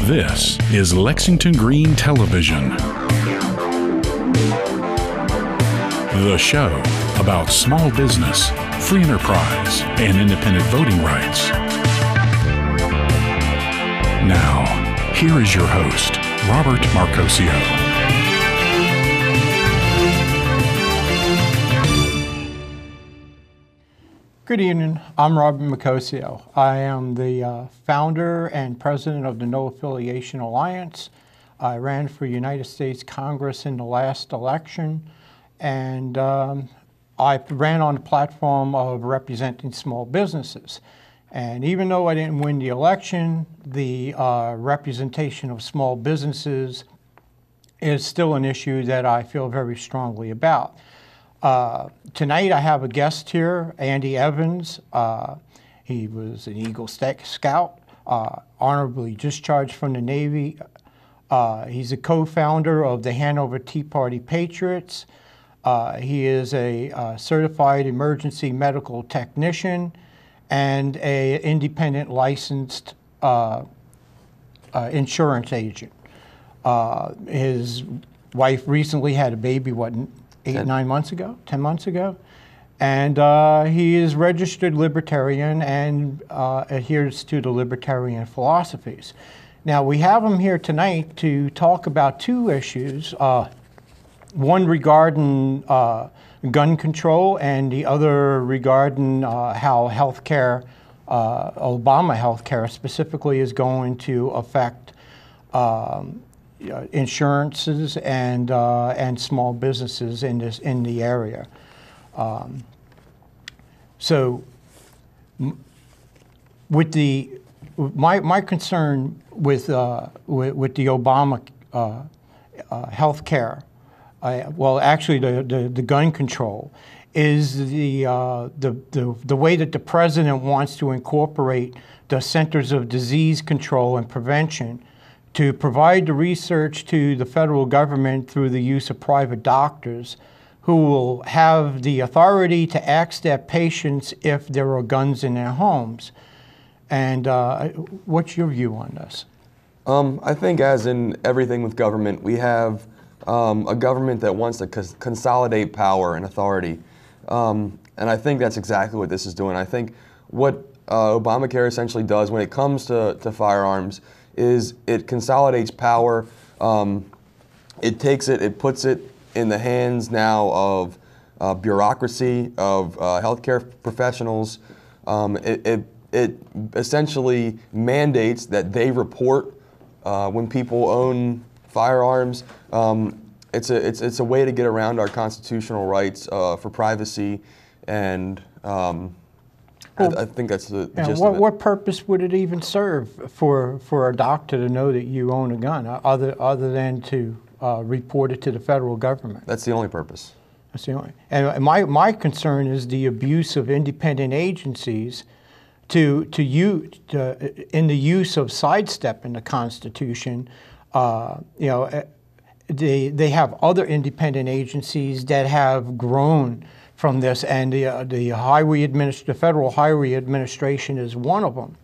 This is Lexington Green Television, the show about small business, free enterprise, and independent voting rights. Now, here is your host, Robert Marcoccio. Good evening. I'm Robert Marcoccio. I am the founder and president of the No Affiliation Alliance. I ran for United States Congress in the last election, and I ran on the platform of representing small businesses. And even though I didn't win the election, the representation of small businesses is still an issue that I feel very strongly about. Tonight I have a guest here, Andy Edmonds. He was an Eagle Scout, honorably discharged from the Navy. He's a co-founder of the Hanover Tea Party Patriots. He is a certified emergency medical technician and an independent licensed insurance agent. His wife recently had a baby, 10 months ago, and he is registered libertarian and adheres to the libertarian philosophies. Now, we have him here tonight to talk about two issues, one regarding gun control and the other regarding how healthcare, Obama healthcare specifically, is going to affect insurances and small businesses in the area. So, with my concern with the Obama health care, well, actually the gun control, is the way that the president wants to incorporate the Centers of Disease Control and Prevention to provide the research to the federal government through the use of private doctors who will have the authority to ask their patients if there are guns in their homes. And what's your view on this? I think, as in everything with government, we have a government that wants to consolidate power and authority. And I think that's exactly what this is doing. I think what Obamacare essentially does when it comes to firearms is it consolidates power. It puts it in the hands now of bureaucracy, of healthcare professionals. It essentially mandates that they report when people own firearms. It's a way to get around our constitutional rights for privacy, and I think that's the gist of it. What purpose would it even serve for a doctor to know that you own a gun, other than to report it to the federal government? That's the only purpose. That's the only. And my concern is the abuse of independent agencies in the use of sidestepping the Constitution. They have other independent agencies that have grown from this, and the Federal Highway Administration is one of them,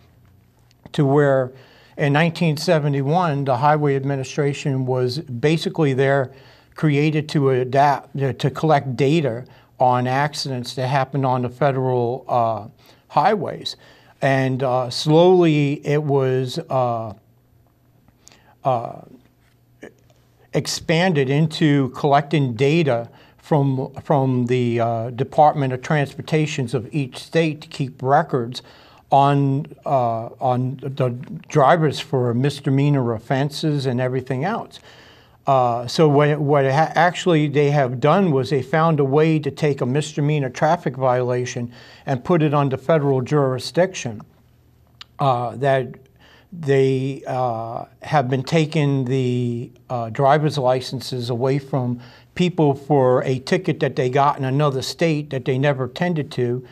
to where in 1971 the Highway Administration was basically there, created to collect data on accidents that happened on the federal highways, and slowly it was expanded into collecting data from the Department of Transportations of each state to keep records on the drivers for misdemeanor offenses and everything else. So what actually they have done was they found a way to take a misdemeanor traffic violation and put it under federal jurisdiction. That they have been taking the driver's licenses away from people for a ticket that they got in another state that they never tended to,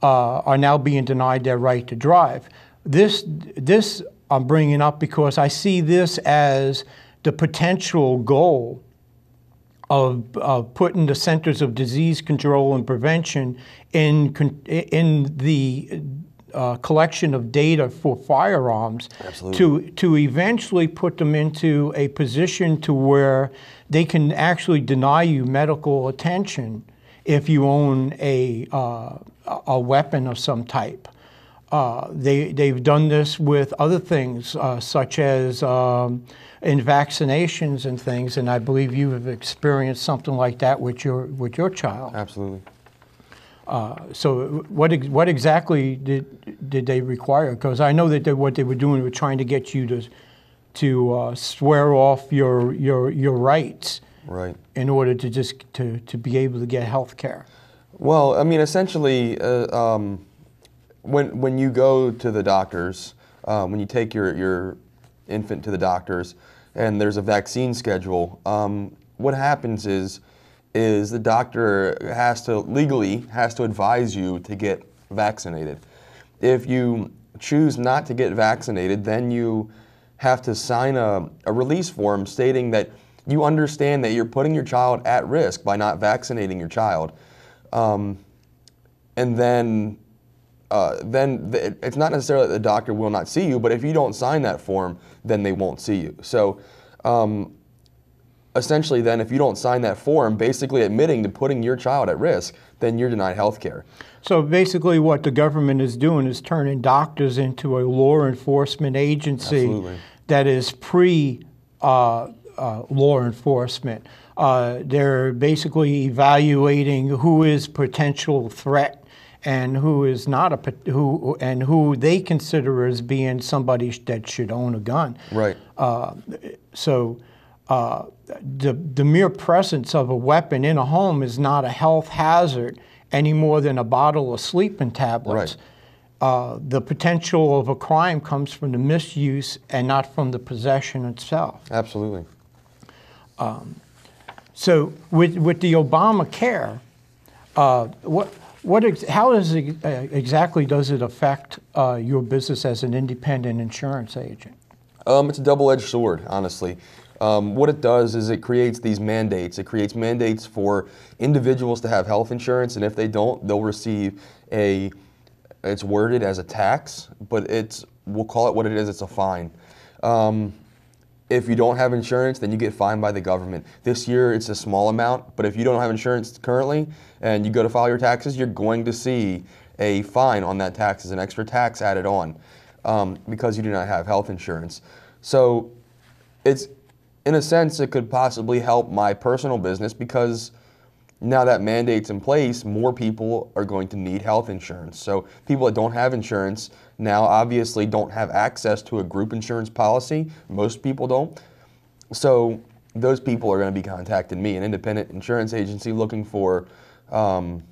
are now being denied their right to drive. This I'm bringing up because I see this as the potential goal of putting the Centers of Disease Control and Prevention in the collection of data for firearms to eventually put them into a position to where they can actually deny you medical attention if you own a weapon of some type. They've done this with other things, such as in vaccinations and things, and I believe you have experienced something like that with your child. Absolutely. So what exactly did they require? Because I know that what they were doing was trying to get you to swear off your rights, right, in order to just to be able to get health care. Well, I mean, essentially, when you go to the doctors, when you take your infant to the doctors, and there's a vaccine schedule, what happens is the doctor legally has to advise you to get vaccinated. If you choose not to get vaccinated, then you have to sign a release form stating that you understand that you're putting your child at risk by not vaccinating your child. And then it's not necessarily that the doctor will not see you, but if you don't sign that form, then they won't see you. So essentially then, if you don't sign that form, basically admitting to putting your child at risk, then you're denied health care. So basically what the government is doing is turning doctors into a law enforcement agency. Absolutely. That is law enforcement. They're basically evaluating who is potential threat and who is not who they consider as being somebody that should own a gun. Right. The mere presence of a weapon in a home is not a health hazard any more than a bottle of sleeping tablets. Right. The potential of a crime comes from the misuse and not from the possession itself. Absolutely. So with the Obamacare, how exactly does it affect your business as an independent insurance agent? It's a double-edged sword, honestly. What it does is it creates these mandates. It creates mandates for individuals to have health insurance, and if they don't, they'll receive it's worded as a tax, but we'll call it what it is, it's a fine. If you don't have insurance, then you get fined by the government. This year, it's a small amount, but if you don't have insurance currently and you go to file your taxes, you're going to see a fine on that tax, as an extra tax added on, because you do not have health insurance. So in a sense, it could possibly help my personal business, because now that mandate's in place, more people are going to need health insurance. So people that don't have insurance now obviously don't have access to a group insurance policy. Most people don't. So those people are going to be contacting me, an independent insurance agency, looking for an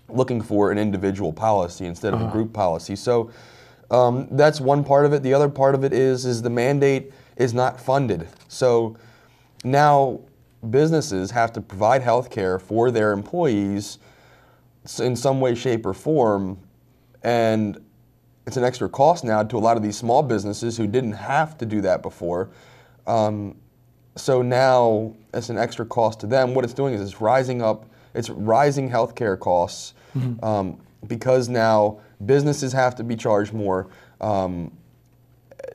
individual policy instead of a group policy. So that's one part of it. The other part of it is the mandate is not funded. So now businesses have to provide health care for their employees in some way, shape, or form, and it's an extra cost now to a lot of these small businesses who didn't have to do that before. So now it's an extra cost to them. What it's doing is it's rising healthcare costs, because now businesses have to be charged more.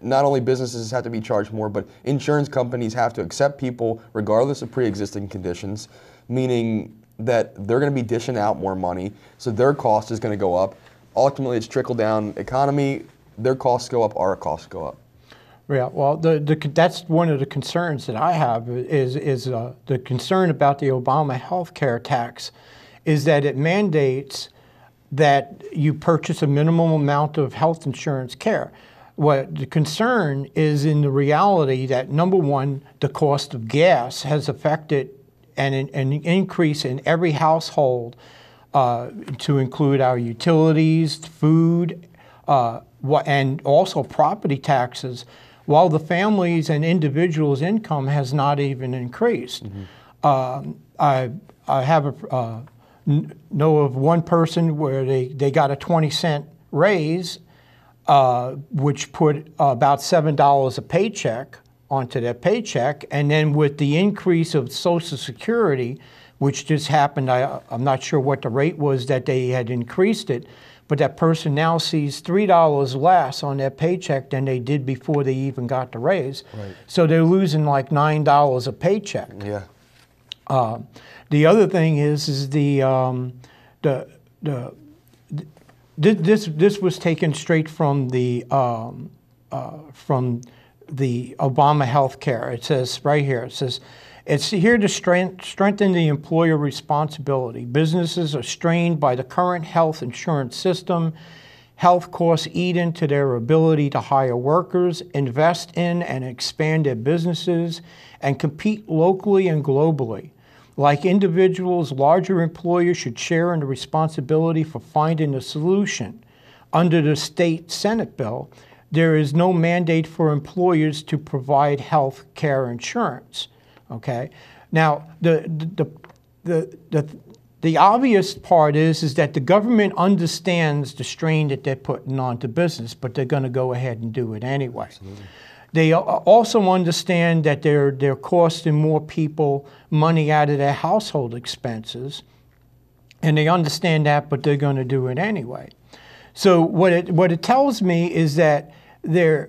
Not only businesses have to be charged more, but insurance companies have to accept people regardless of pre-existing conditions, meaning that they're going to be dishing out more money, so their cost is going to go up. Ultimately, it's trickle-down economy. Their costs go up, our costs go up. Yeah, well, that's one of the concerns that I have is the concern about the Obama health care tax is that it mandates that you purchase a minimum amount of health insurance care. What the concern is in the reality that, number one, the cost of gas has affected an increase in every household to include our utilities, food, and also property taxes, while the families and individuals' income has not even increased. I know of one person where they got a 20-cent raise, which put about $7 a paycheck onto their paycheck, and then with the increase of Social Security, which just happened, I'm not sure what the rate was that they had increased it, but that person now sees $3 less on their paycheck than they did before they even got the raise. Right. So they're losing like $9 a paycheck. Yeah. The other thing is this was taken straight from the Obama health care. It says right here, it says, it's here to strengthen the employer responsibility. Businesses are strained by the current health insurance system. Health costs eat into their ability to hire workers, invest in and expand their businesses, and compete locally and globally. Like individuals, larger employers should share in the responsibility for finding a solution. Under the state Senate bill, there is no mandate for employers to provide health care insurance. Okay. Now, the obvious part is that the government understands the strain that they're putting onto business, but they're going to go ahead and do it anyway. Absolutely. They also understand that they're costing more people money out of their household expenses, and they understand that, but they're going to do it anyway. So what it tells me is that they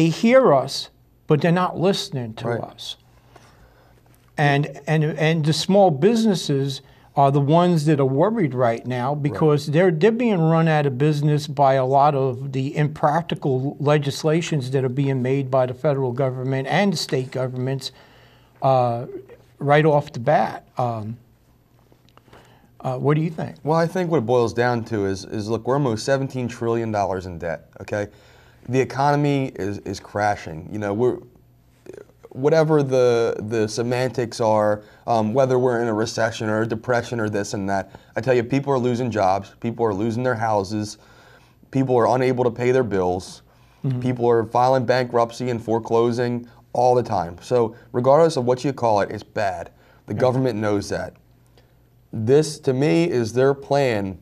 hear us, but they're not listening to Right. us. And the small businesses are the ones that are worried right now because they're being run out of business by a lot of the impractical legislations that are being made by the federal government and the state governments right off the bat. What do you think? Well, I think what it boils down to is look, we're almost $17 trillion in debt, okay? The economy is crashing. You know, whatever the semantics are, whether we're in a recession or a depression or this and that, I tell you, people are losing jobs, people are losing their houses, people are unable to pay their bills, people are filing bankruptcy and foreclosing all the time. So regardless of what you call it, it's bad. The government knows that. This, to me, is their plan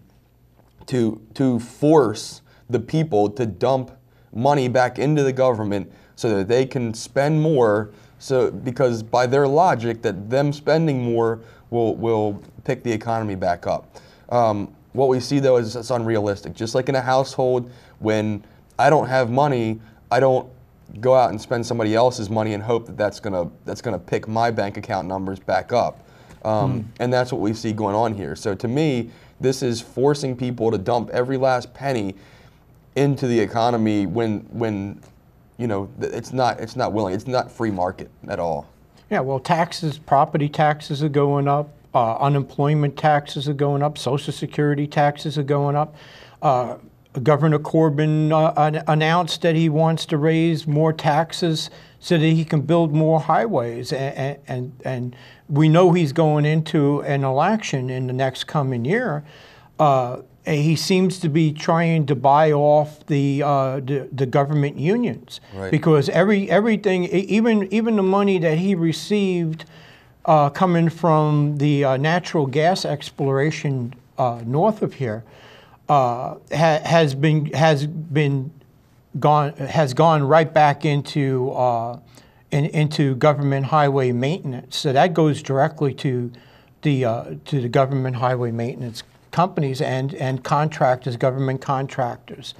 to force the people to dump money back into the government so that they can spend more. So, because by their logic, that them spending more will pick the economy back up. What we see though is it's unrealistic. Just like in a household, when I don't have money, I don't go out and spend somebody else's money and hope that that's gonna pick my bank account numbers back up. And that's what we see going on here. So to me, this is forcing people to dump every last penny into the economy when you know it's not willing. It's not free market at all. Yeah, well, taxes, property taxes are going up, unemployment taxes are going up, Social Security taxes are going up. Governor Corbyn announced that he wants to raise more taxes so that he can build more highways, and we know he's going into an election in the next coming year. He seems to be trying to buy off the government unions, because everything, even the money that he received coming from the natural gas exploration north of here has gone right back into government highway maintenance. So that goes directly to the government highway maintenance companies and contractors, government contractors,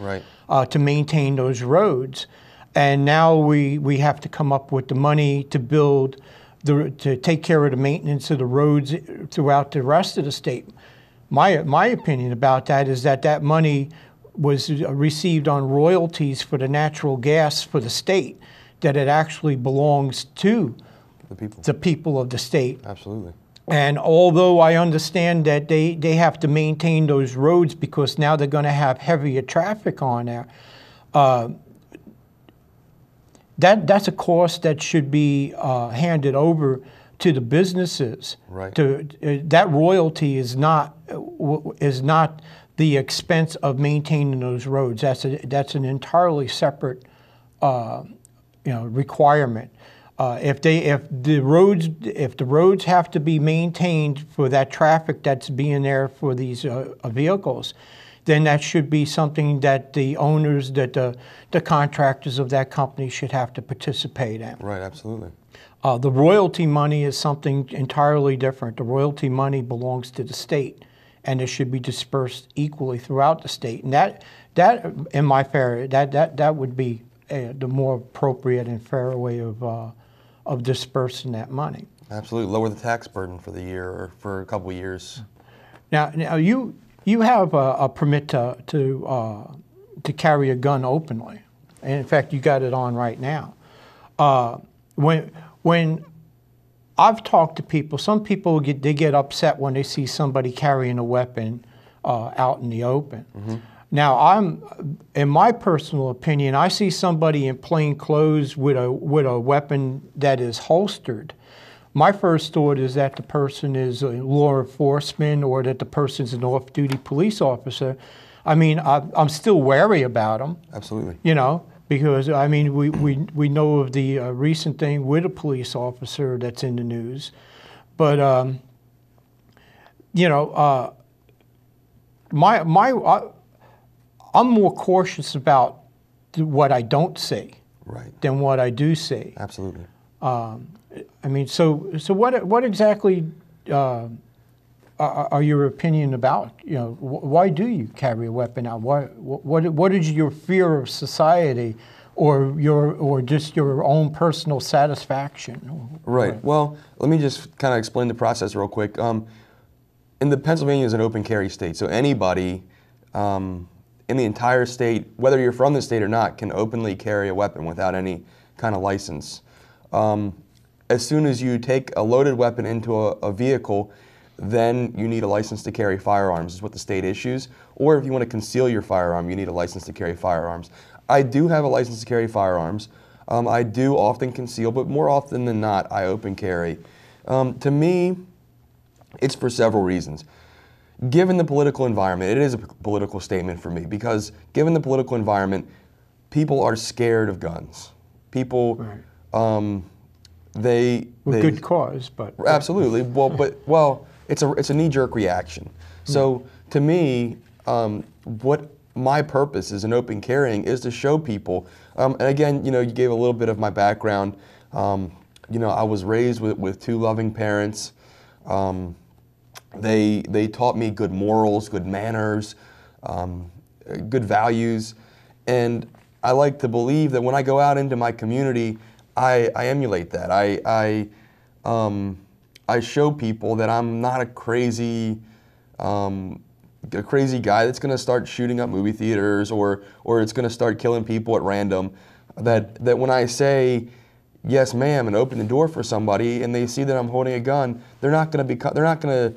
to maintain those roads. And now we have to come up with the money to build to take care of the maintenance of the roads throughout the rest of the state. My opinion about that is that money was received on royalties for the natural gas for the state, that it actually belongs to the people of the state. Absolutely. And although I understand that they have to maintain those roads because now they're going to have heavier traffic on there, that's a cost that should be handed over to the businesses. That royalty is not the expense of maintaining those roads. That's an entirely separate requirement. If the roads have to be maintained for that traffic that's being there for these vehicles, then that should be something that the owners, that the contractors of that company should have to participate in. Right, absolutely. The royalty money is something entirely different. The royalty money belongs to the state, and it should be dispersed equally throughout the state. And that in my fair, that would be the more appropriate and fair way of dispersing that money. Absolutely, lower the tax burden for the year or for a couple of years. Now you have a permit to carry a gun openly, and in fact, you got it on right now. When I've talked to people, some people get upset when they see somebody carrying a weapon out in the open. Mm-hmm. Now, in my personal opinion, I see somebody in plain clothes with a weapon that is holstered. My first thought is that the person is a law enforcement or that the person's an off-duty police officer. I mean, I'm still wary about them. Absolutely. You know, because I mean, we know of the recent thing with a police officer that's in the news, but you know, I'm more cautious about what I don't see, right, than what I do see. Absolutely. I mean, so what exactly are your opinion about? You know, why do you carry a weapon out? What is your fear of society, or just your own personal satisfaction? Right. Well, let me just kind of explain the process real quick. In the Pennsylvania is an open carry state, so anybody in the entire state, whether you're from the state or not, can openly carry a weapon without any kind of license. As soon as you take a loaded weapon into a vehicle, then you need a license to carry firearms, is what the state issues. Or if you want to conceal your firearm, you need a license to carry firearms. I do have a license to carry firearms. I do often conceal, but more often than not, I open carry. To me, it's for several reasons. Given the political environment, it is a political statement for me, because given the political environment, people are scared of guns. People, right. They good cause, but absolutely. Well, it's a knee-jerk reaction. So to me, what my purpose is in open carrying is to show people. And again, you know, you gave a little bit of my background. You know, I was raised with two loving parents. They taught me good morals, good manners, good values, and I like to believe that when I go out into my community, I emulate that. I show people that I'm not a crazy guy that's going to start shooting up movie theaters or it's going to start killing people at random. That when I say yes, ma'am, and open the door for somebody, and they see that I'm holding a gun, they're not going to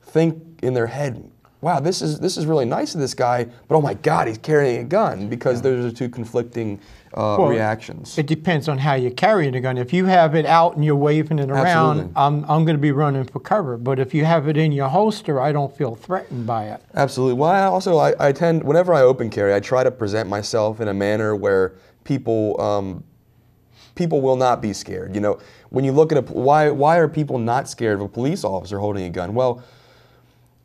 think in their head, wow, this is really nice of this guy, but oh my God, he's carrying a gun, because those are two conflicting reactions. It depends on how you're carrying a gun. If you have it out and you're waving it around, I'm going to be running for cover. But if you have it in your holster, I don't feel threatened by it. Absolutely. Well, I tend, whenever I open carry, I try to present myself in a manner where people will not be scared. You know, when you look at why are people not scared of a police officer holding a gun? Well,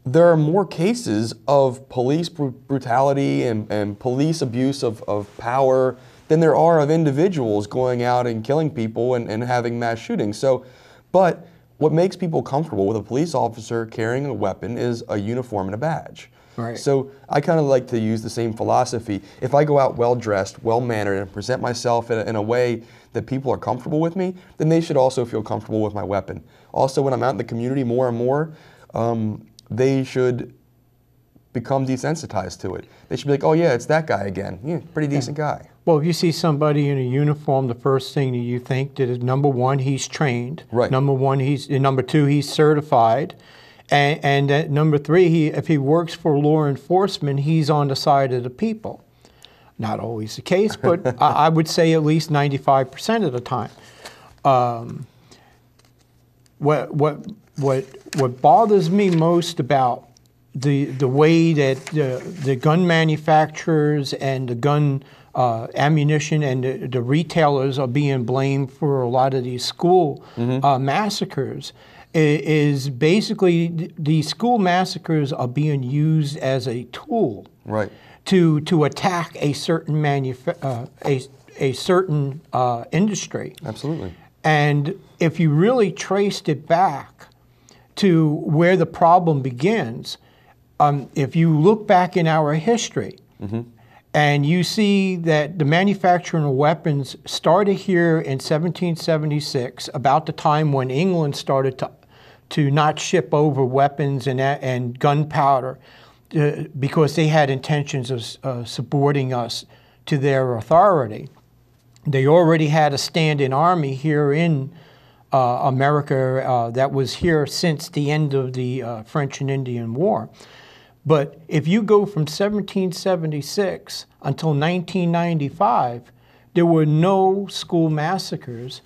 there are more cases of police brutality and police abuse of power than there are of individuals going out and killing people and having mass shootings. So, but what makes people comfortable with a police officer carrying a weapon is a uniform and a badge. Right. So I kind of like to use the same philosophy. If I go out well-dressed, well-mannered, and present myself in a way that people are comfortable with me, then they should also feel comfortable with my weapon. Also, when I'm out in the community more and more, they should become desensitized to it. They should be like, oh yeah, it's that guy again. Yeah, pretty decent guy. Well, if you see somebody in a uniform, the first thing that you think that is, number one, he's trained. Right. Number two, he's certified. And number three, if he works for law enforcement, he's on the side of the people. Not always the case, but I would say at least 95% of the time. What bothers me most about the way that the gun manufacturers and the gun ammunition and the retailers are being blamed for a lot of these school massacres is basically these school massacres are being used as a tool, right, to attack a certain industry. Absolutely. And if you really traced it back to where the problem begins, if you look back in our history, and you see that the manufacturing of weapons started here in 1776, about the time when England started to not ship over weapons and gunpowder because they had intentions of subordinating us to their authority. They already had a stand-in army here in America that was here since the end of the French and Indian War. But if you go from 1776 until 1995, there were no school massacres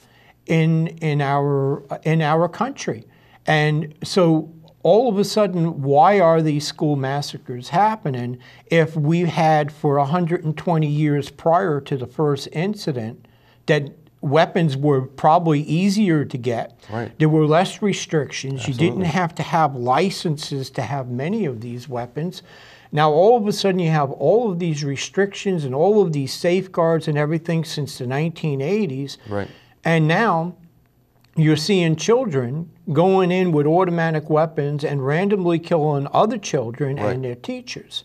in our country. And so all of a sudden, why are these school massacres happening if we had for 120 years prior to the first incident that weapons were probably easier to get. Right. There were less restrictions. Absolutely. You didn't have to have licenses to have many of these weapons. Now, all of a sudden, you have all of these restrictions and all of these safeguards and everything since the 1980s. Right. And now you're seeing children going in with automatic weapons and randomly killing other children Right. and their teachers.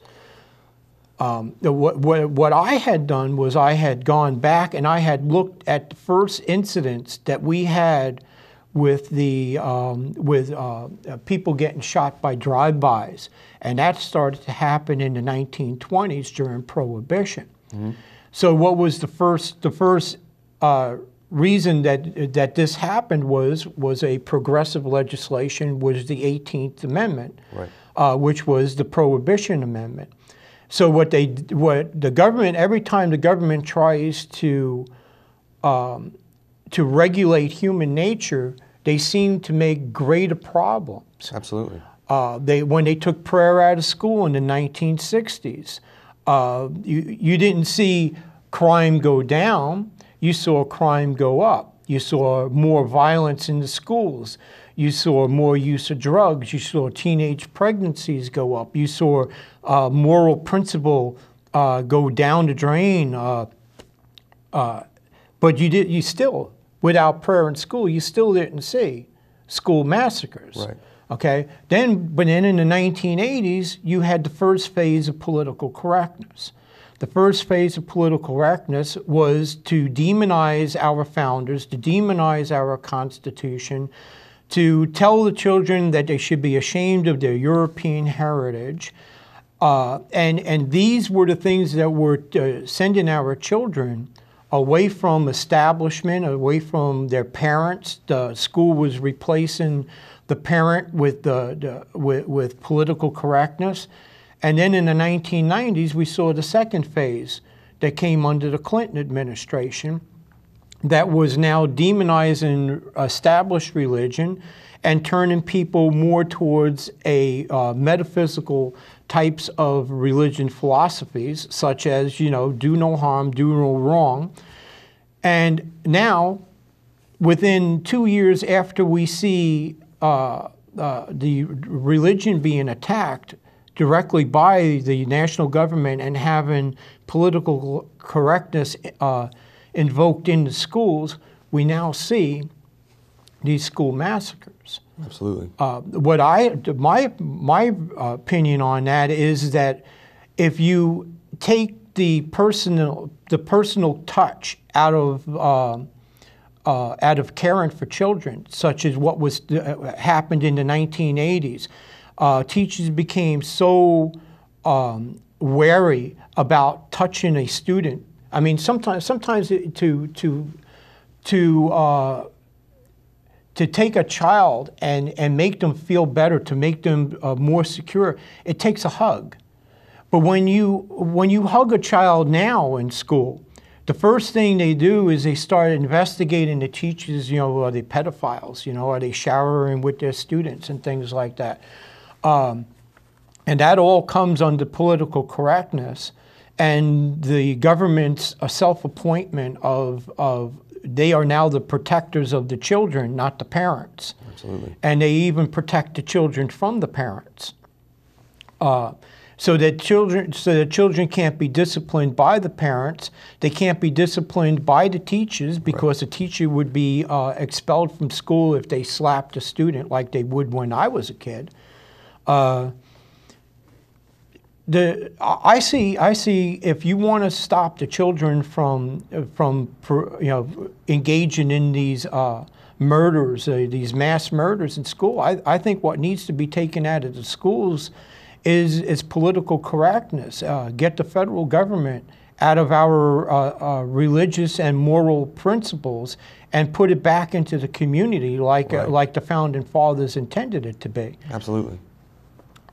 What I had done was I had gone back and I had looked at the first incidents that we had with the people getting shot by drive-bys, and that started to happen in the 1920s during Prohibition. So what was the first reason that this happened was a progressive legislation, was the 18th Amendment, Right. which was the Prohibition Amendment. So what the government, every time the government tries to regulate human nature, they seem to make greater problems. Absolutely. When they took prayer out of school in the 1960s, you didn't see crime go down, you saw crime go up. You saw more violence in the schools. You saw more use of drugs. You saw teenage pregnancies go up. You saw moral principle go down the drain. But you still, without prayer in school, you still didn't see school massacres. Right. Okay. But then in the 1980s, you had the first phase of political correctness. The first phase of political correctness was to demonize our founders, to demonize our Constitution, to tell the children that they should be ashamed of their European heritage. And these were the things that were sending our children away from establishment, away from their parents. The school was replacing the parent with with political correctness. And then in the 1990s, we saw the second phase that came under the Clinton administration that was now demonizing established religion and turning people more towards a metaphysical types of religion philosophies, such as, do no harm, do no wrong. And now, within 2 years after we see the religion being attacked directly by the national government and having political correctness invoked in the schools, we now see these school massacres. Absolutely. My opinion on that is that if you take the personal touch out of caring for children, such as what was happened in the 1980s, teachers became so wary about touching a student. I mean, sometimes to take a child and make them feel better, to make them more secure, it takes a hug. But when you hug a child now in school, the first thing they do is they start investigating the teachers, are they pedophiles, are they showering with their students and things like that. And that all comes under political correctness and the government's self-appointment of they are now the protectors of the children, not the parents. Absolutely. And they even protect the children from the parents. so that children can't be disciplined by the parents. They can't be disciplined by the teachers, because a teacher would be expelled from school if they slapped a student like they would when I was a kid. I see if you want to stop the children from engaging in these murders, these mass murders in school, I think what needs to be taken out of the schools is political correctness. Get the federal government out of our religious and moral principles and put it back into the community like the founding fathers intended it to be. Absolutely.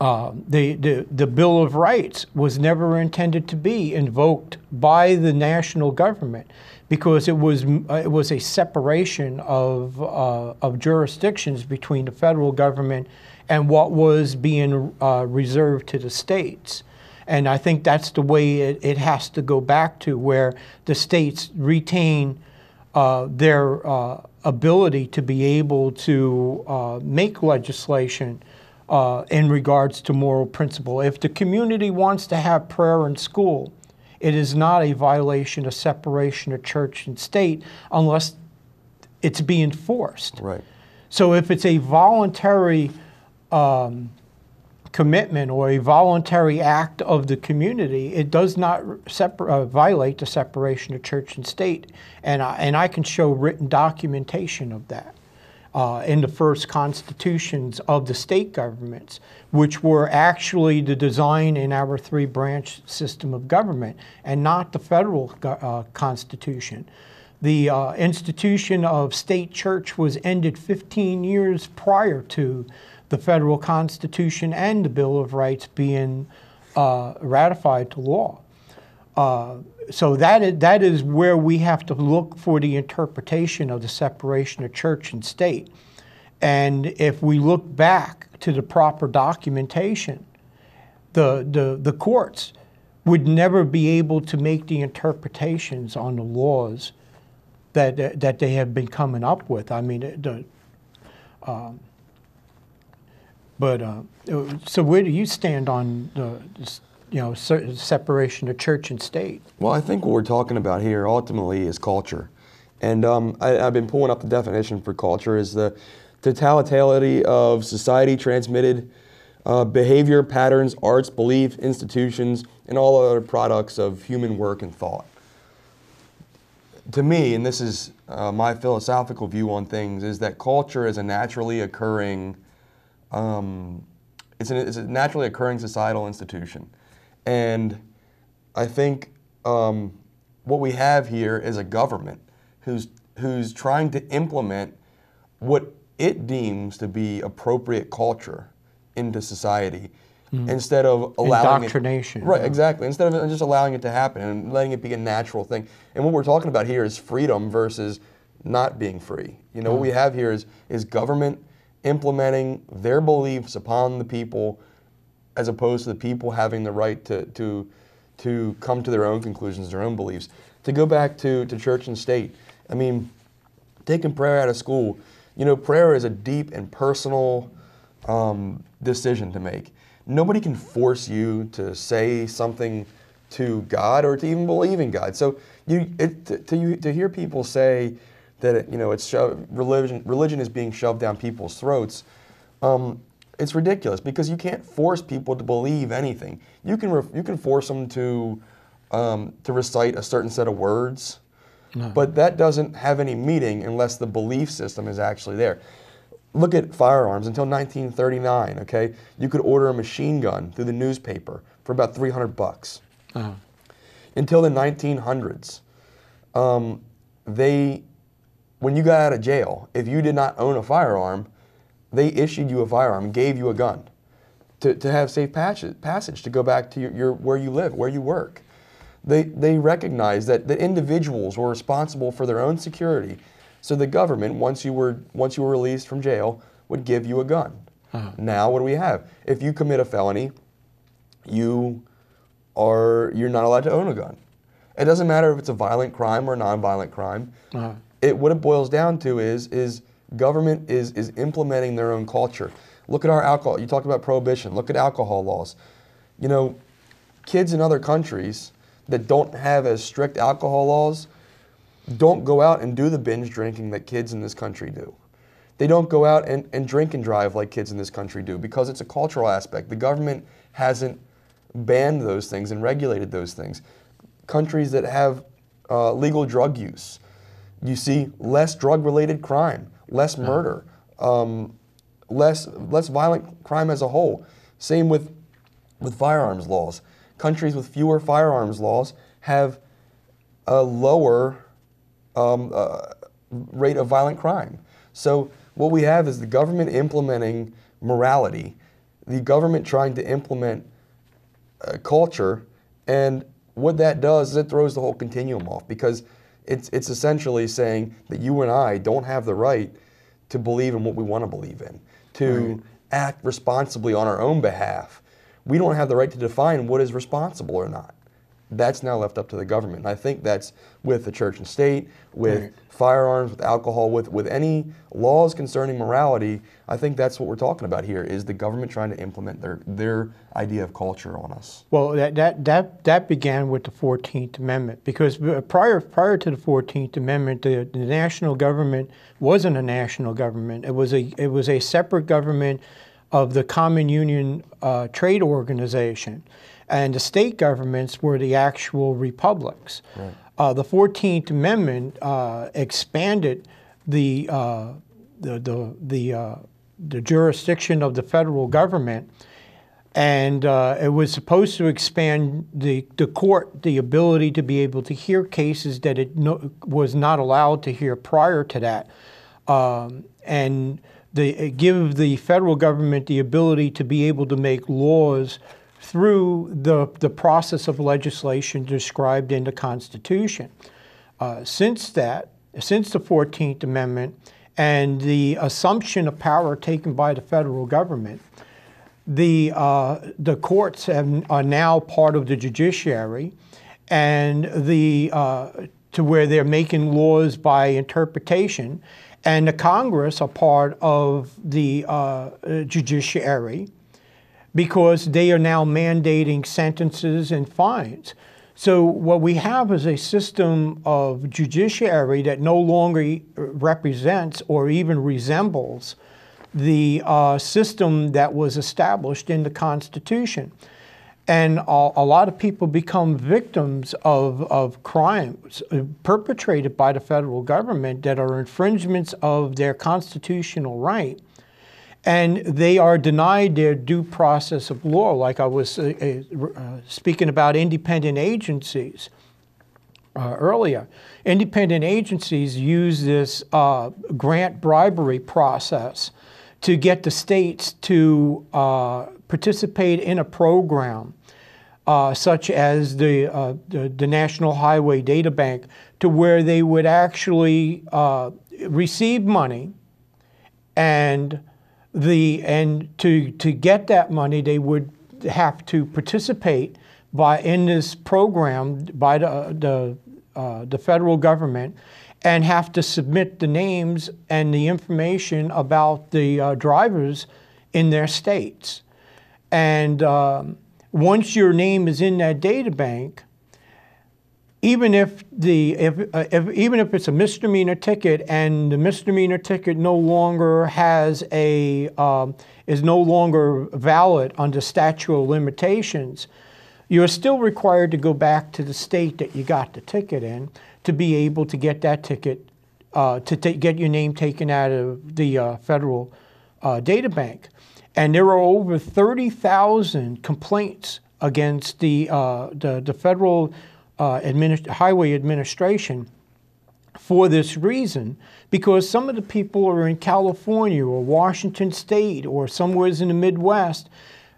The Bill of Rights was never intended to be invoked by the national government, because it was a separation of jurisdictions between the federal government and what was being reserved to the states. And I think that's the way it has to go back to, where the states retain their ability to be able to make legislation in regards to moral principle. If the community wants to have prayer in school, it is not a violation of separation of church and state unless it's being forced. Right. So if it's a voluntary commitment or a voluntary act of the community, it does not violate the separation of church and state. And I can show written documentation of that in the first constitutions of the state governments, which were actually the design in our three-branch system of government and not the federal constitution. The institution of state church was ended 15 years prior to the federal constitution and the Bill of Rights being ratified to law. So that is where we have to look for the interpretation of the separation of church and state. And if we look back to the proper documentation, the courts would never be able to make the interpretations on the laws that they have been coming up with. I mean, so where do you stand on the separation of church and state? Well, I think what we're talking about here ultimately is culture. And I've been pulling up the definition for culture is the totality of society transmitted behavior, patterns, arts, belief, institutions, and all other products of human work and thought. To me, and this is my philosophical view on things, is that culture is a naturally occurring it's a naturally occurring societal institution. And I think what we have here is a government who's trying to implement what it deems to be appropriate culture into society instead of allowing indoctrination. Right, exactly. Instead of just allowing it to happen and letting it be a natural thing. And what we're talking about here is freedom versus not being free. You know, what we have here is government implementing their beliefs upon the people, as opposed to the people having the right to come to their own conclusions, their own beliefs. To go back to church and state, I mean, taking prayer out of school, you know, prayer is a deep and personal decision to make. Nobody can force you to say something to God or to even believe in God. So to hear people say that religion is being shoved down people's throats, it's ridiculous, because you can't force people to believe anything. You can force them to recite a certain set of words, but that doesn't have any meaning unless the belief system is actually there. Look at firearms. Until 1939, okay, you could order a machine gun through the newspaper for about $300. Until the 1900s, when you got out of jail, if you did not own a firearm, they issued you a firearm and gave you a gun to have safe passage to go back to your where you live, where you work. They recognized that the individuals were responsible for their own security, so the government, once you were released from jail, would give you a gun. Now what do we have? If you commit a felony, you're not allowed to own a gun. It doesn't matter if it's a violent crime or a non-violent crime. What it boils down to is government is implementing their own culture. Look at our alcohol. You talked about prohibition. Look at alcohol laws. You know, kids in other countries that don't have as strict alcohol laws don't go out and do the binge drinking that kids in this country do. They don't go out and drink and drive like kids in this country do because it's a cultural aspect. The government hasn't banned those things and regulated those things. Countries that have legal drug use, you see less drug-related crime, less murder, less violent crime as a whole. Same with firearms laws. Countries with fewer firearms laws have a lower rate of violent crime. So what we have is the government implementing morality, the government trying to implement culture, and what that does is it throws the whole continuum off, because it's essentially saying that you and I don't have the right to believe in what we want to believe in, to act responsibly on our own behalf. We don't have the right to define what is responsible or not. That's now left up to the government. And I think that's with the church and state, with firearms, with alcohol, with any laws concerning morality. I think that's what we're talking about here, is the government trying to implement their idea of culture on us. Well, that began with the 14th Amendment, because prior to the 14th Amendment, the national government wasn't a national government. It was a separate government of the Common Union Trade Organization. And the state governments were the actual republics. Right. The 14th Amendment expanded the jurisdiction of the federal government, and it was supposed to expand the court, the ability to be able to hear cases that it was not allowed to hear prior to that, and give the federal government the ability to be able to make laws through the process of legislation described in the Constitution. Since the 14th Amendment and the assumption of power taken by the federal government, the courts are now part of the judiciary, and to where they're making laws by interpretation, and the Congress are part of the judiciary, because they are now mandating sentences and fines. So what we have is a system of judiciary that no longer represents or even resembles the system that was established in the Constitution. And a lot of people become victims of crimes perpetrated by the federal government that are infringements of their constitutional right. And they are denied their due process of law, like I was speaking about independent agencies earlier. Independent agencies use this grant bribery process to get the states to participate in a program such as the National Highway Data Bank, to where they would actually receive money, and to get that money, they would have to participate in this program by the federal government, and have to submit the names and the information about the drivers in their states. And once your name is in that data bank, even if it's a misdemeanor ticket, and the misdemeanor ticket no longer is no longer valid under statute of limitations, you're still required to go back to the state that you got the ticket in to be able to get that ticket, get your name taken out of the federal data bank. And there are over 30,000 complaints against the federal Highway Administration for this reason, because some of the people are in California or Washington State or somewhere in the Midwest.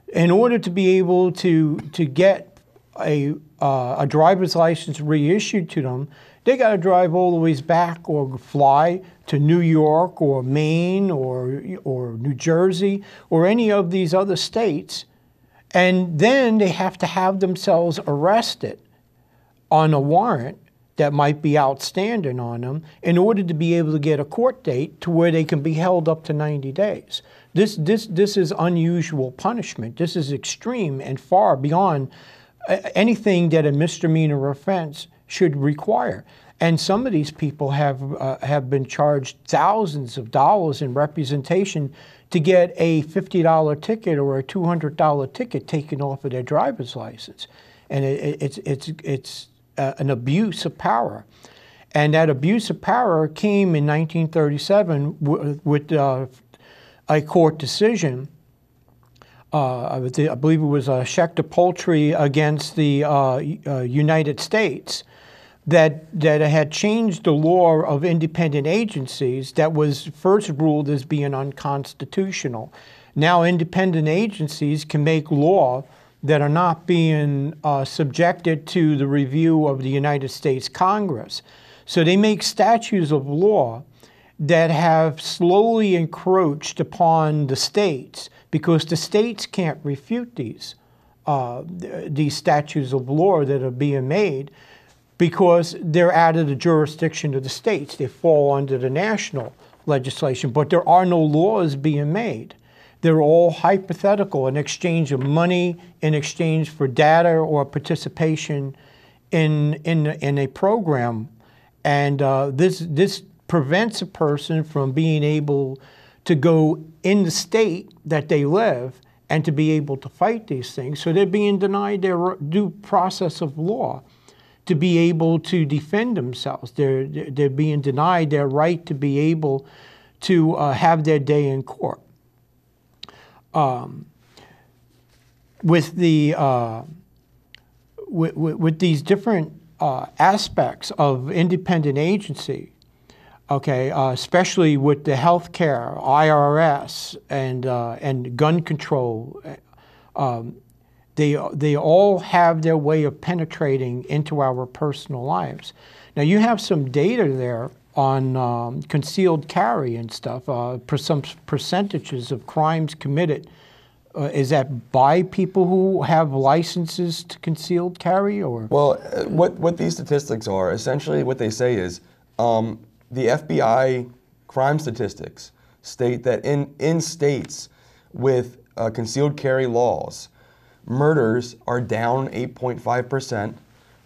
In order to be able to get a driver's license reissued to them, they got to drive all the ways back or fly to New York or Maine or New Jersey or any of these other states, and then they have to have themselves arrested on a warrant that might be outstanding on them in order to be able to get a court date to where they can be held up to 90 days. This is unusual punishment. This is extreme and far beyond anything that a misdemeanor offense should require. And some of these people have been charged thousands of dollars in representation to get a $50 ticket or a $200 ticket taken off of their driver's license. And it's an abuse of power. And that abuse of power came in 1937 with a court decision. I believe it was Schechter Poultry against the United States that had changed the law of independent agencies that was first ruled as being unconstitutional. Now independent agencies can make law that are not being subjected to the review of the United States Congress. So they make statutes of law that have slowly encroached upon the states because the states can't refute these statutes of law that are being made because they're out of the jurisdiction of the states. They fall under the national legislation, but there are no laws being made. They're all hypothetical, in exchange of money, in exchange for data or participation in a program. And this prevents a person from being able to go in the state that they live and to be able to fight these things. So they're being denied their due process of law to be able to defend themselves. They're being denied their right to be able to have their day in court. With these different aspects of independent agency, okay, especially with the healthcare, IRS, and gun control, they all have their way of penetrating into our personal lives. Now you have some data there on concealed carry and stuff, some percentages of crimes committed. Is that by people who have licenses to concealed carry, or? Well, what these statistics are, essentially what they say is the FBI crime statistics state that in states with concealed carry laws, murders are down 8.5%,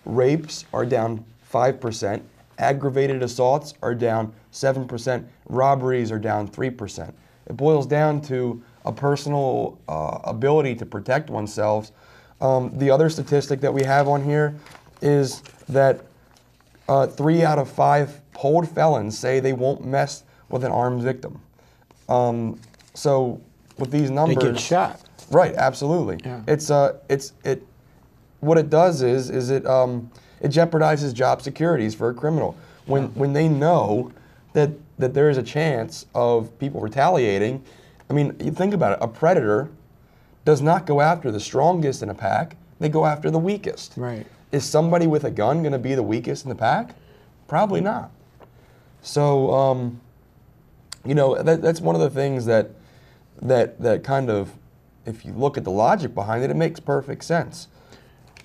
rapes are down 5%, aggravated assaults are down 7%, robberies are down 3%. It boils down to a personal ability to protect oneself. The other statistic that we have on here is that 3 out of 5 polled felons say they won't mess with an armed victim. So with these numbers, they get shot. Right, absolutely. Yeah. What it does is it jeopardizes job securities for a criminal when they know that there is a chance of people retaliating. I mean, you think about it. A predator does not go after the strongest in a pack. They go after the weakest. Right. Is somebody with a gun going to be the weakest in the pack? Probably not. So, that's one of the things that kind of, if you look at the logic behind it, it makes perfect sense.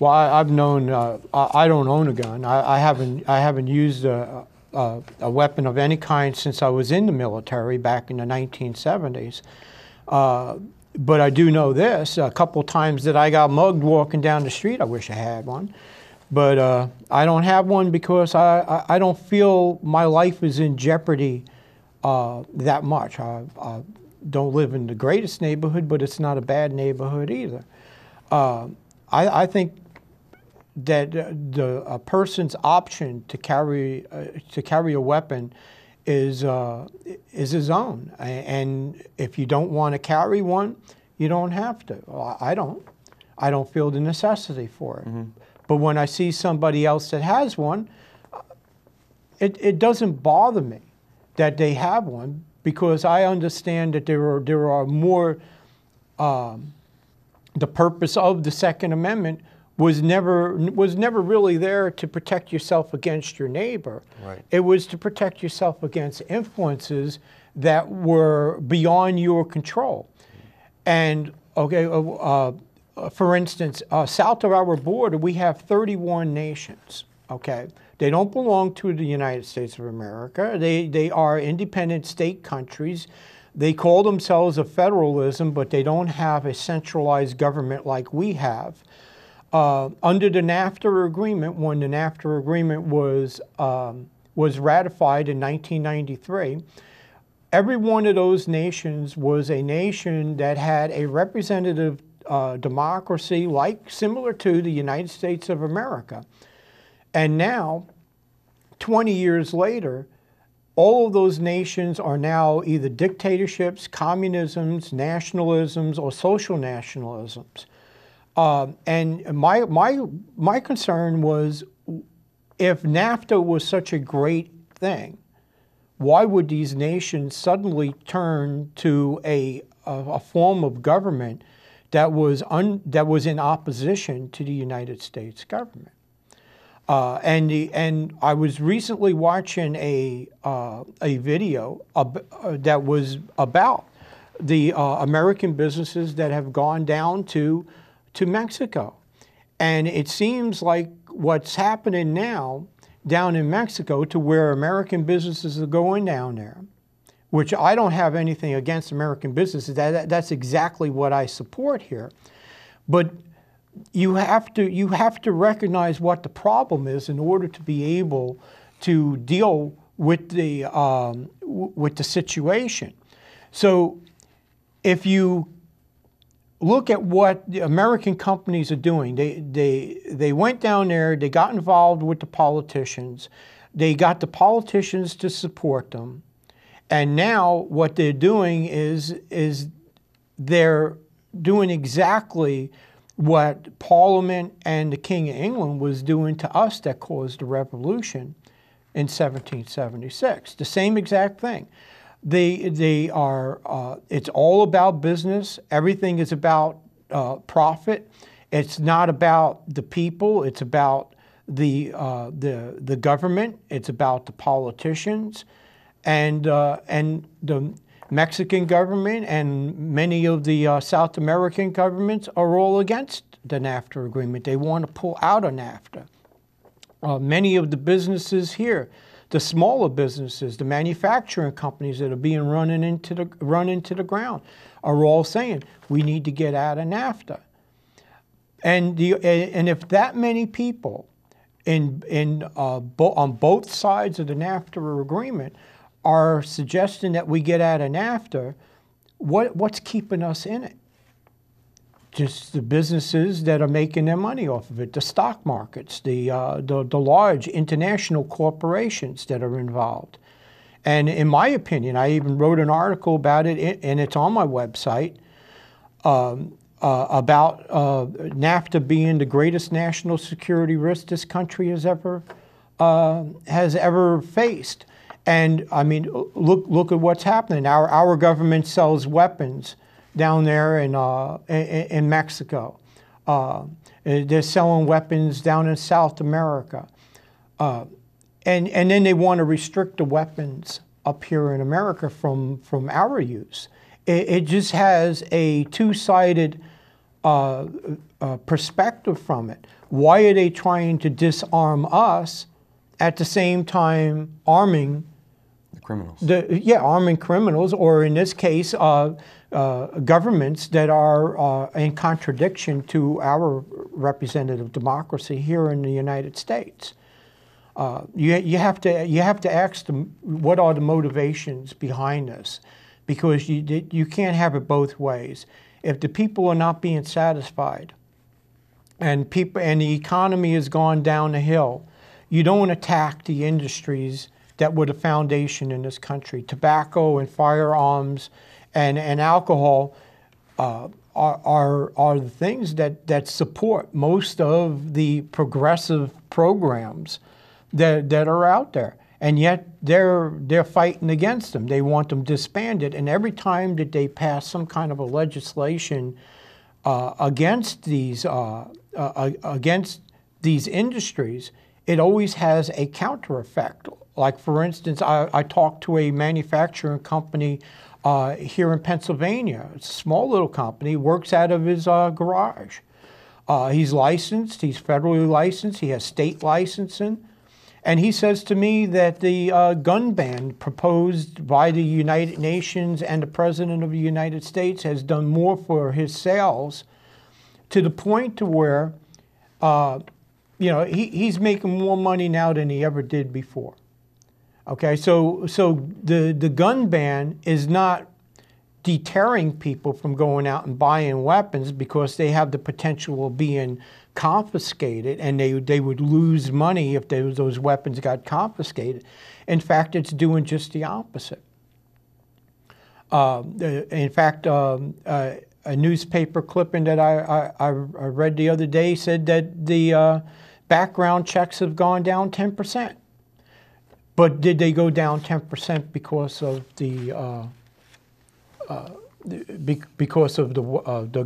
Well, I've known. I don't own a gun. I haven't used a weapon of any kind since I was in the military back in the 1970s. But I do know this: a couple times that I got mugged walking down the street. I wish I had one, but I don't have one because I don't feel my life is in jeopardy that much. I don't live in the greatest neighborhood, but it's not a bad neighborhood either. I think that a person's option to carry a weapon is his own, and if you don't want to carry one, you don't have to. Well, I don't feel the necessity for it. Mm-hmm. But when I see somebody else that has one, it doesn't bother me that they have one, because I understand that there are more. The purpose of the Second Amendment was never really there to protect yourself against your neighbor. Right. It was to protect yourself against influences that were beyond your control. And okay, for instance, south of our border, we have 31 nations. Okay, they don't belong to the United States of America. They are independent state countries They call themselves a federalism, but they don't have a centralized government like we have. Under the NAFTA agreement, when the NAFTA agreement was ratified in 1993, every one of those nations was a nation that had a representative democracy similar to the United States of America. And now, 20 years later, all of those nations are now either dictatorships, communisms, nationalisms, or social nationalisms. And my concern was, if NAFTA was such a great thing, why would these nations suddenly turn to a form of government that was in opposition to the United States government? And I was recently watching a video that was about the American businesses that have gone down to Mexico. And it seems like what's happening now down in Mexico, to where American businesses are going down there, which I don't have anything against American businesses. That's exactly what I support here. But you have to recognize what the problem is in order to be able to deal with the situation. So if you look at what the American companies are doing, they went down there, they got involved with the politicians, they got the politicians to support them, and now what they're doing is they're doing exactly what Parliament and the King of England was doing to us that caused the revolution in 1776. The same exact thing. They are. It's all about business. Everything is about profit. It's not about the people. It's about the government. It's about the politicians, and the Mexican government and many of the South American governments are all against the NAFTA agreement. They want to pull out of NAFTA. Many of the businesses here, the smaller businesses, the manufacturing companies that are being run into the ground, are all saying we need to get out of NAFTA. And if that many people on both sides of the NAFTA agreement are suggesting that we get out of NAFTA, what's keeping us in it? Just the businesses that are making their money off of it, the stock markets, the large international corporations that are involved. And in my opinion, I even wrote an article about it, and it's on my website, about NAFTA being the greatest national security risk this country has ever faced. And I mean, look at what's happening. Our government sells weapons down there in Mexico. They're selling weapons down in South America. And then they want to restrict the weapons up here in America from our use. It just has a two-sided perspective from it. Why are they trying to disarm us at the same time arming criminals? Arming criminals, or in this case, governments that are in contradiction to our representative democracy here in the United States. You have to ask them, what are the motivations behind this, because you can't have it both ways. If the people are not being satisfied, and the economy has gone down the hill, you don't attack the industries that were the foundation in this country. Tobacco and firearms and alcohol are the things that support most of the progressive programs that are out there. And yet they're fighting against them. They want them disbanded. And every time that they pass some kind of a legislation against these industries, it always has a counter effect. Like, for instance, I talked to a manufacturing company here in Pennsylvania. It's a small little company, works out of his garage. He's licensed, he's federally licensed, he has state licensing, And he says to me that the gun ban proposed by the United Nations and the President of the United States has done more for his sales, to the point to where, you know, he's making more money now than he ever did before. Okay, so the gun ban is not deterring people from going out and buying weapons because they have the potential of being confiscated, and they would lose money if those weapons got confiscated. In fact, it's doing just the opposite. In fact, a newspaper clipping that I read the other day said that the background checks have gone down 10%. But did they go down 10% because of the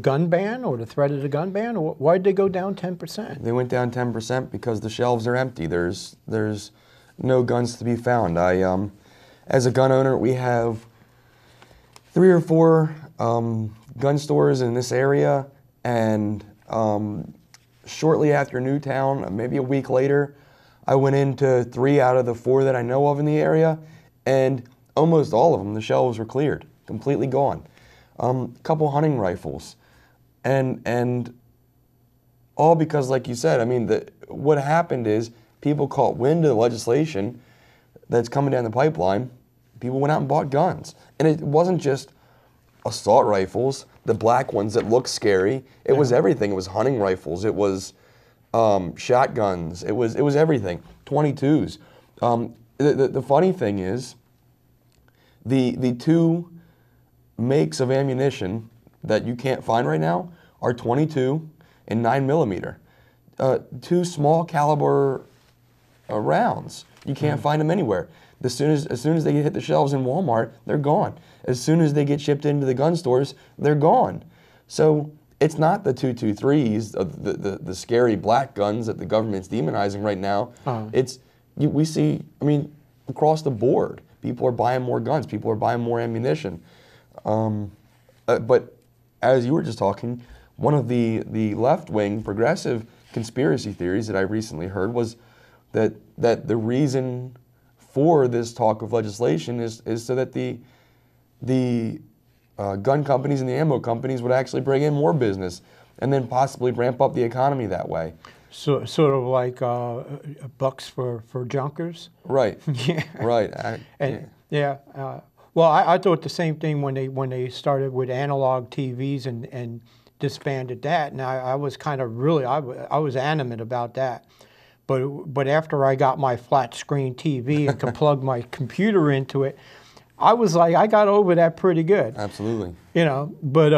gun ban or the threat of the gun ban? Or why did they go down 10%? They went down 10% because the shelves are empty. There's no guns to be found. As a gun owner, we have 3 or 4 gun stores in this area, and shortly after Newtown, maybe a week later, I went into 3 out of the 4 that I know of in the area, and almost all of them, the shelves were cleared, completely gone. A couple hunting rifles, and all because, like you said, I mean, what happened is people caught wind of the legislation that's coming down the pipeline. People went out and bought guns, and it wasn't just assault rifles, the black ones that look scary. It was everything. It was hunting rifles. It was shotguns. It was everything. 22s. The funny thing is, the 2 makes of ammunition that you can't find right now are 22 and 9mm. 2 small caliber rounds. You can't find them anywhere. As soon as they hit the shelves in Walmart, they're gone. As soon as they get shipped into the gun stores, they're gone. So it's not the 223s, the scary black guns that the government's demonizing right now. We see, I mean, across the board, people are buying more guns. People are buying more ammunition. But as you were just talking, one of the left-wing progressive conspiracy theories that I recently heard was that the reason for this talk of legislation is so that the gun companies and the ammo companies would actually bring in more business and then possibly ramp up the economy that way. So, sort of like bucks for junkers? Right. Yeah. Right. Well, I thought the same thing when they started with analog TVs and disbanded that. And I was kind of I was animate about that. But after I got my flat screen TV and could plug my computer into it, I was like, I got over that pretty good. Absolutely. You know, but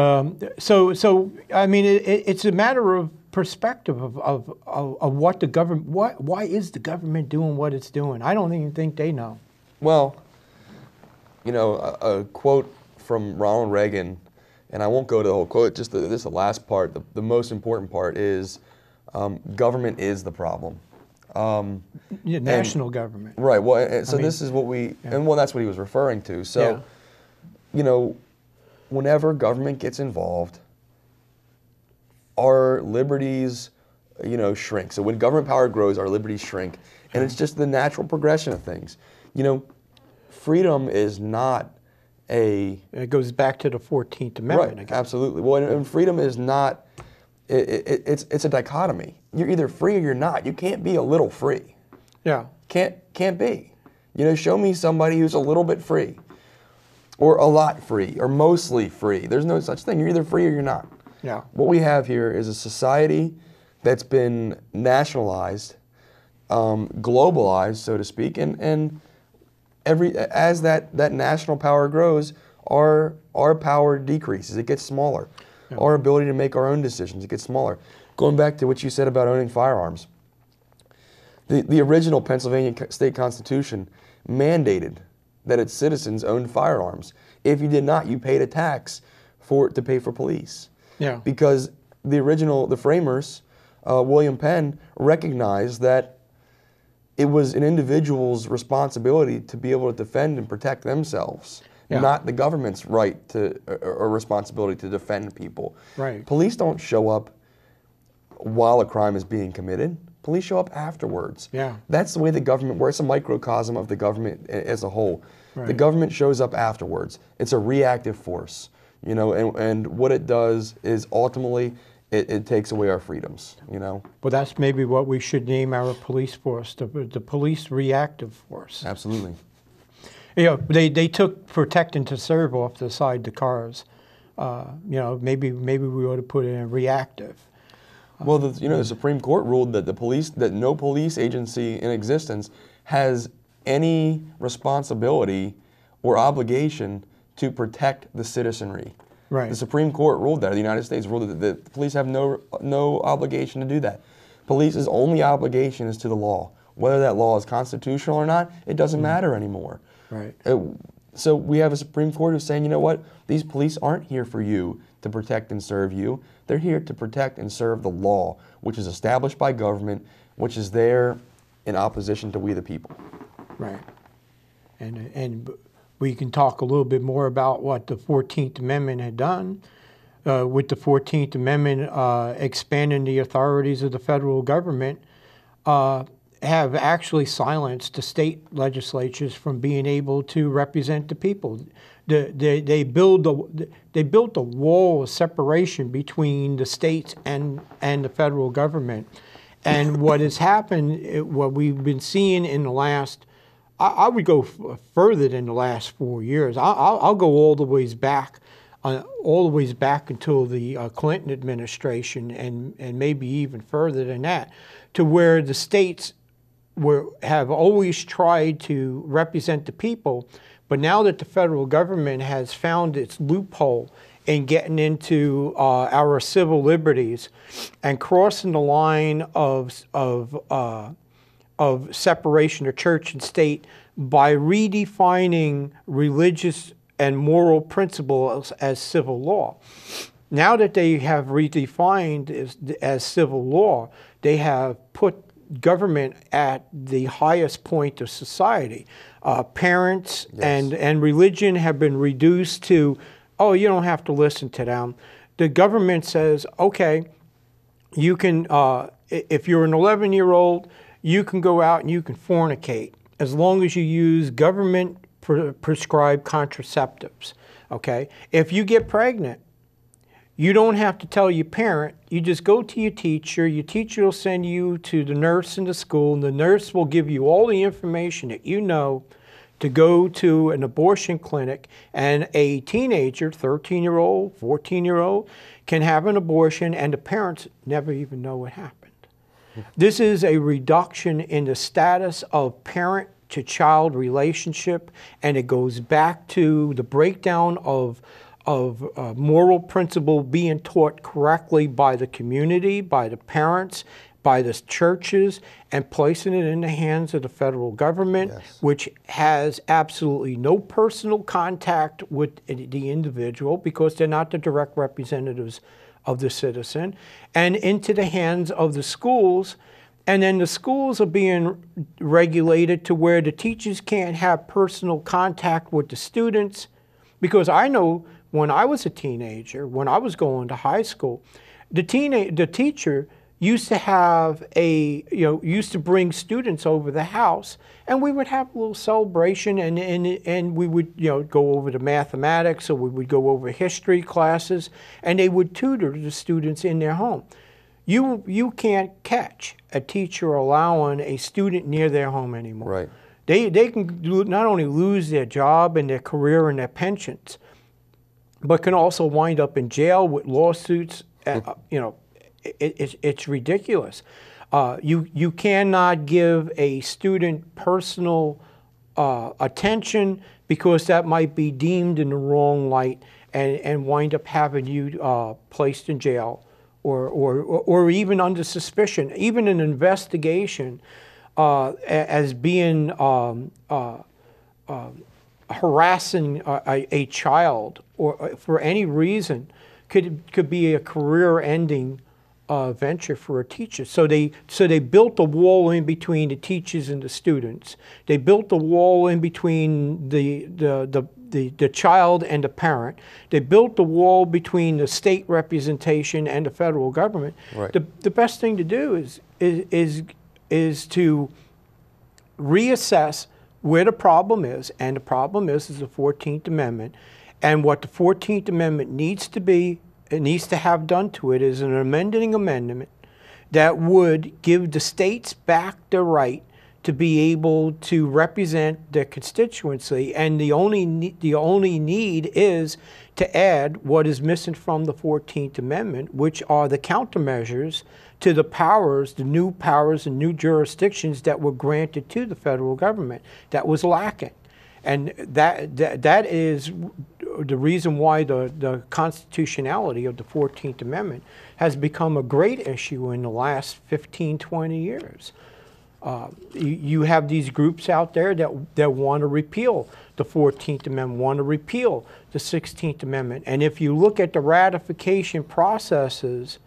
so I mean, it's a matter of perspective of what the government, why is the government doing what it's doing? I don't even think they know. Well, you know, a quote from Ronald Reagan, and I won't go to the whole quote, just this the last part. The most important part is government is the problem. National government. Right. Well, so this is what and well, that's what he was referring to. So, you know, whenever government gets involved, our liberties, you know, shrink. So when government power grows, our liberties shrink. And it's just the natural progression of things. You know, freedom is not It goes back to the 14th Amendment. Right, I guess. absolutely. Well, and freedom is not, it's a dichotomy. You're either free or you're not. You can't be a little free. Yeah. Can't be. You know, show me somebody who's a little bit free, or a lot free, or mostly free. There's no such thing. You're either free or you're not. Yeah. What we have here is a society that's been nationalized, globalized, so to speak, and as that national power grows, our power decreases. It gets smaller. Yeah. Our ability to make our own decisions, it gets smaller. Going back to what you said about owning firearms, the original Pennsylvania state constitution mandated that its citizens owned firearms. If you did not, you paid a tax to pay for police. Yeah. Because the framers, William Penn, recognized that it was an individual's responsibility to be able to defend and protect themselves, not the government's right or responsibility to defend people. Right. Police don't show up while a crime is being committed. Police show up afterwards. Yeah. That's the way the government works. It's a microcosm of the government as a whole. Right. The government shows up afterwards. It's a reactive force, you know, and what it does is ultimately it takes away our freedoms, you know. Well, that's maybe what we should name our police force, the police reactive force. Absolutely. You know, they took protect and to serve off the side of the cars. You know, maybe we ought to put it in reactive. Well, the Supreme Court ruled that no police agency in existence has any responsibility or obligation to protect the citizenry. Right. The Supreme Court ruled that. The United States ruled that the police have no obligation to do that. Police's only obligation is to the law. Whether that law is constitutional or not, it doesn't matter anymore. Right. So we have a Supreme Court who's saying, you know what, these police aren't here for you to protect and serve you. They're here to protect and serve the law, which is established by government, which is there in opposition to we the people. Right. And we can talk a little bit more about what the 14th Amendment had done. With the 14th Amendment expanding the authorities of the federal government, have actually silenced the state legislatures from being able to represent the people. They built a wall of separation between the states and the federal government. And what has happened, what we've been seeing in the last, I would go further than the last 4 years. I'll go all the ways back until the Clinton administration, and maybe even further than that, to where the states have always tried to represent the people, but now that the federal government has found its loophole in getting into our civil liberties and crossing the line of separation of church and state by redefining religious and moral principles as civil law. Now that they have redefined as civil law, they have put government at the highest point of society. Parents and religion have been reduced to, oh, you don't have to listen to them. The government says, okay, you can, if you're an 11-year-old, you can go out and you can fornicate as long as you use government prescribed contraceptives, okay? If you get pregnant, you don't have to tell your parent. You just go to your teacher will send you to the nurse in the school, and the nurse will give you all the information that you know to go to an abortion clinic, and a teenager, 13-year-old, 14-year-old, can have an abortion, and the parents never even know what happened. This is a reduction in the status of parent-to-child relationship, and it goes back to the breakdown of moral principle being taught correctly by the community, by the parents, by the churches, and placing it in the hands of the federal government, which has absolutely no personal contact with the individual because they're not the direct representatives of the citizen, and into the hands of the schools. And then the schools are being regulated to where the teachers can't have personal contact with the students, because I know when I was a teenager, when I was going to high school, the teacher used to have used to bring students over the house, and we would have a little celebration, and we would go over the mathematics, or we would go over history classes, and they would tutor the students in their home. You can't catch a teacher allowing a student near their home anymore. Right. They can not only lose their job and their career and their pensions, but can also wind up in jail with lawsuits. It's ridiculous. You cannot give a student personal attention because that might be deemed in the wrong light and wind up having you placed in jail or even under suspicion, even an investigation as being harassing a child or for any reason could be a career-ending venture for a teacher. So they built a wall in between the teachers and the students. They built a wall in between the the child and the parent. They built the wall between the state representation and the federal government. Right. The best thing to do is to reassess where the problem is, and the problem is the 14th Amendment. And what the 14th Amendment needs to be, it needs to have done to it, is an amendment that would give the states back the right to be able to represent their constituency, and the only need is to add what is missing from the 14th Amendment, which are the countermeasures to the powers, the new powers and new jurisdictions that were granted to the federal government. That was lacking. And that is the reason why the constitutionality of the 14th Amendment has become a great issue in the last 15, 20 years. You have these groups out there that want to repeal the 14th Amendment, want to repeal the 16th Amendment. And if you look at the ratification processes,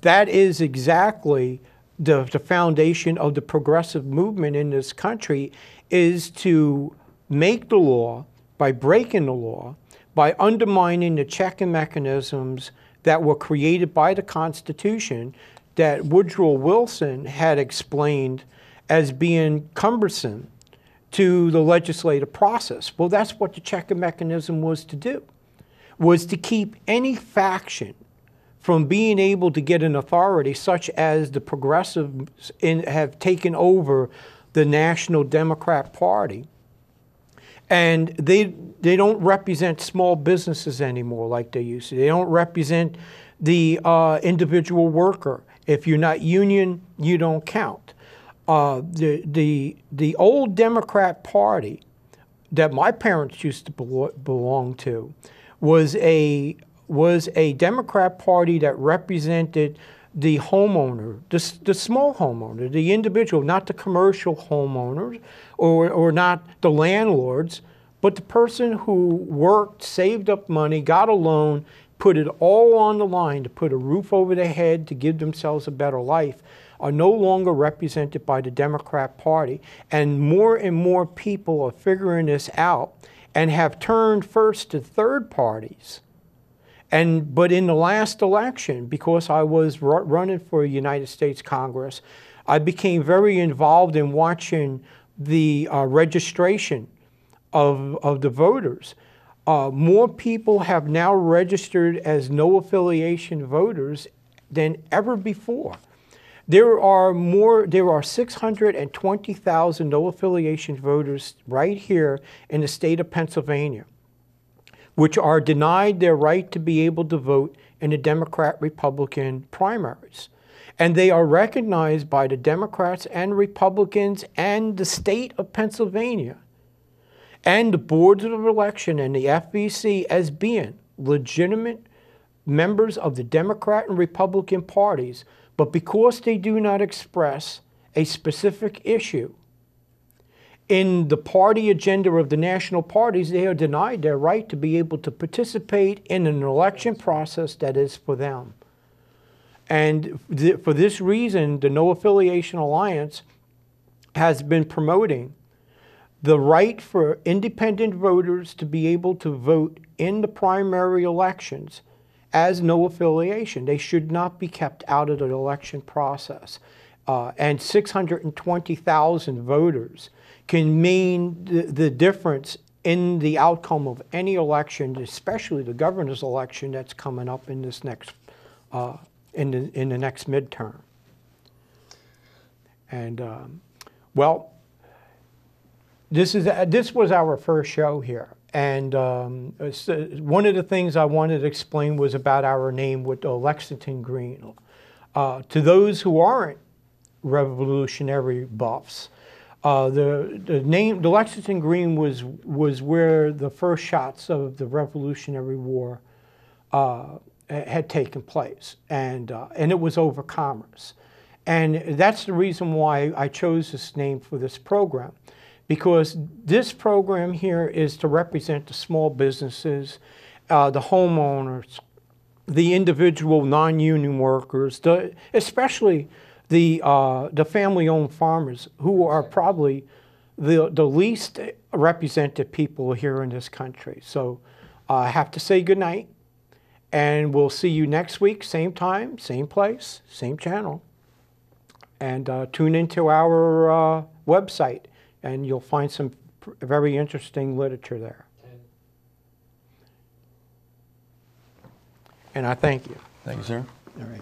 that is exactly the foundation of the progressive movement in this country, is to make the law by breaking the law, by undermining the check and mechanisms that were created by the Constitution that Woodrow Wilson had explained as being cumbersome to the legislative process. Well, that's what the check and mechanism was to do, was to keep any faction from being able to get an authority, such as the progressives have taken over the National Democrat Party. And they don't represent small businesses anymore like they used to. They don't represent the individual worker. If you're not union, you don't count. The old Democrat Party that my parents used to belong to was a Democrat Party that represented the homeowner, the small homeowner, the individual, not the commercial homeowners or not the landlords, but the person who worked, saved up money, got a loan, put it all on the line to put a roof over their head, to give themselves a better life, are no longer represented by the Democrat Party. And more people are figuring this out and have turned first to third parties. But in the last election, because I was running for United States Congress, I became very involved in watching the registration of the voters. More people have now registered as no affiliation voters than ever before. There are 620,000 no affiliation voters right here in the state of Pennsylvania, which are denied their right to be able to vote in the Democrat-Republican primaries. And they are recognized by the Democrats and Republicans and the state of Pennsylvania and the boards of election and the FEC as being legitimate members of the Democrat and Republican parties. But because they do not express a specific issue in the party agenda of the national parties, they are denied their right to be able to participate in an election process that is for them. And for this reason, the No Affiliation Alliance has been promoting the right for independent voters to be able to vote in the primary elections as no affiliation. They should not be kept out of the election process. And 620,000 voters can mean the difference in the outcome of any election, especially the governor's election that's coming up in this next in the next midterm. And well, this was our first show here, and one of the things I wanted to explain was about our name with Lexington Green. To those who aren't revolutionary buffs, the Lexington Green was where the first shots of the Revolutionary War had taken place, and it was over commerce. And that's the reason why I chose this name for this program, because this program here is to represent the small businesses, the homeowners, the individual non-union workers, especially the family-owned farmers, who are probably the least represented people here in this country. So I have to say good night, and we'll see you next week, same time, same place, same channel. And tune into our website, and you'll find some very interesting literature there. And I thank you. Thank you, sir. All right.